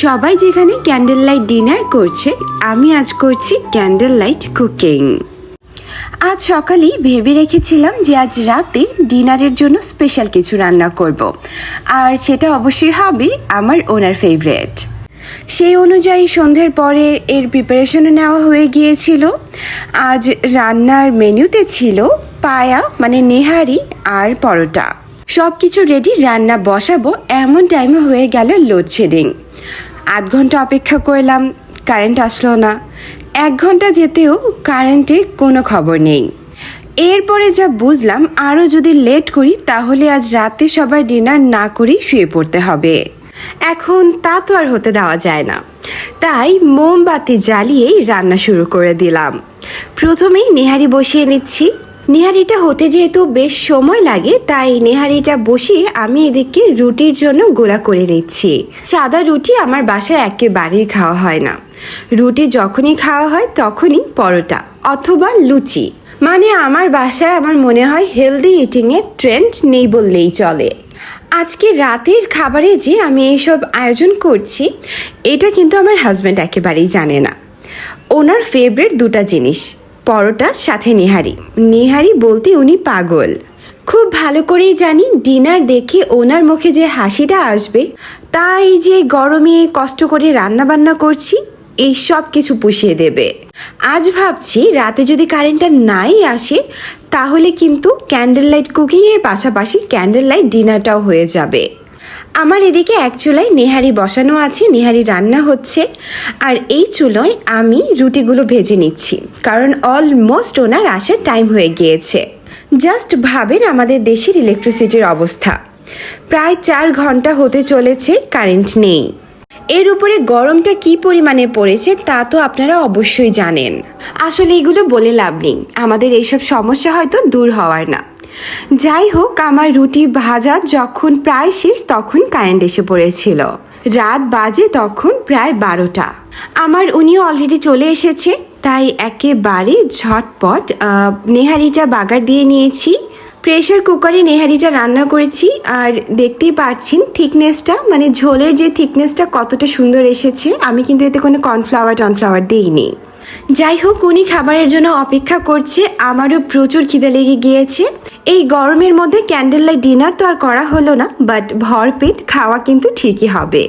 সবাই যেখানে candle light dinner করছে, আমি আজ করছি ক্যান্ডেল লাইট কুকিং। আজ সকালেই ভেবে রেখেছিলাম যে আজ রাতে ডিনারের জন্য স্পেশাল কিছু রান্না করব, আর সেটা অবশ্যই হবে আমার ওনার ফেভারিট। সেই অনুযায়ী সন্ধ্যের পরে এর প্রিপারেশনও নেওয়া হয়ে গিয়েছিল। আজ রান্নার মেনুতে ছিল পায়া মানে নেহারি আর পরোটা। সব কিছু রেডি, রান্না বসাবো এমন টাইমে হয়ে গেল লোডশেডিং। আধ ঘন্টা অপেক্ষা করলাম, কারেন্ট আসলো না। 1 ঘন্টা যেতেও কারেন্টের কোনো খবর নেই। এরপরে যা বুঝলাম, আরও যদি লেট করি তাহলে আজ রাতে সবার ডিনার না করেই শুয়ে পড়তে হবে। এখন তা তো আর হতে দেওয়া যায় না, তাই মোমবাতি জ্বালিয়েই রান্না শুরু করে দিলাম। প্রথমেই নেহারি বসিয়ে নিচ্ছি। নেহারিটা হতে যেহেতু বেশ সময় লাগে, তাই নেহারিটা বসিয়ে আমি এদিকে রুটির জন্য গোলা করে নিচ্ছি। সাদা রুটি আমার বাসায় একেবারেই খাওয়া হয় না। রুটি যখনই খাওয়া হয় তখনই পরোটা অথবা লুচি। মানে আমার বাসায় আমার মনে হয় হেলদি ইটিংয়ের ট্রেন্ড নেই বললেই চলে। আজকে রাতের খাবারে যে আমি এইসব আয়োজন করছি, এটা কিন্তু আমার হাজব্যান্ড একেবারেই জানে না। ওনার ফেভারিট 2টা জিনিস, পরোটা সাথে নেহারি। নেহারি বলতে উনি পাগল। খুব ভালো করেই জানি ডিনার দেখে ওনার মুখে যে হাসিটা আসবে, তাই যে গরমে কষ্ট করে রান্না বান্না করছি এই সব কিছু পুষিয়ে দেবে। আজ ভাবছি রাতে যদি কারেন্টটা নাই আসে তাহলে কিন্তু ক্যান্ডেল লাইট কুকিংয়ের পাশাপাশি ক্যান্ডেল লাইট ডিনারটাও হয়ে যাবে। আমার এদিকে এক চুলায় নেহারি বসানো আছে, নেহারি রান্না হচ্ছে, আর এই চুলোয় আমি রুটিগুলো ভেজে নিচ্ছি, কারণ অলমোস্ট ওনার আসার টাইম হয়ে গিয়েছে। জাস্ট ভাবেন আমাদের দেশের ইলেকট্রিসিটির অবস্থা। প্রায় 4 ঘন্টা হতে চলেছে কারেন্ট নেই। এর উপরে গরমটা কি পরিমাণে পড়েছে তা তো আপনারা অবশ্যই জানেন। আসলে এগুলো বলে লাভ নেই, আমাদের এইসব সমস্যা হয়তো দূর হওয়ার না। যাই হোক, আমার রুটি ভাজা যখন প্রায় শেষ তখন কারেন্ট এসে পড়েছিল। রাত বাজে তখন প্রায় 12টা। আমার উনিও অলরেডি চলে এসেছে, তাই একেবারে ঝটপট নেহারিটা বাগার দিয়ে নিয়েছি। প্রেশার কুকারে নেহারিটা রান্না করেছি, আর দেখতেই পাচ্ছেন থিকনেসটা, মানে ঝোলের যে থিকনেসটা কতটা সুন্দর এসেছে। আমি কিন্তু এতে কোনো কর্নফ্লাওয়ার দিইনি। যাই হোক, উনি খাবারের জন্য অপেক্ষা করছে, আমারও প্রচুর খিদে লেগে গিয়েছে। এই গরমের মধ্যে ক্যান্ডেল লাইট ডিনার তো আর করা হলো না, বাট ভরপেট খাওয়া কিন্তু ঠিকই হবে।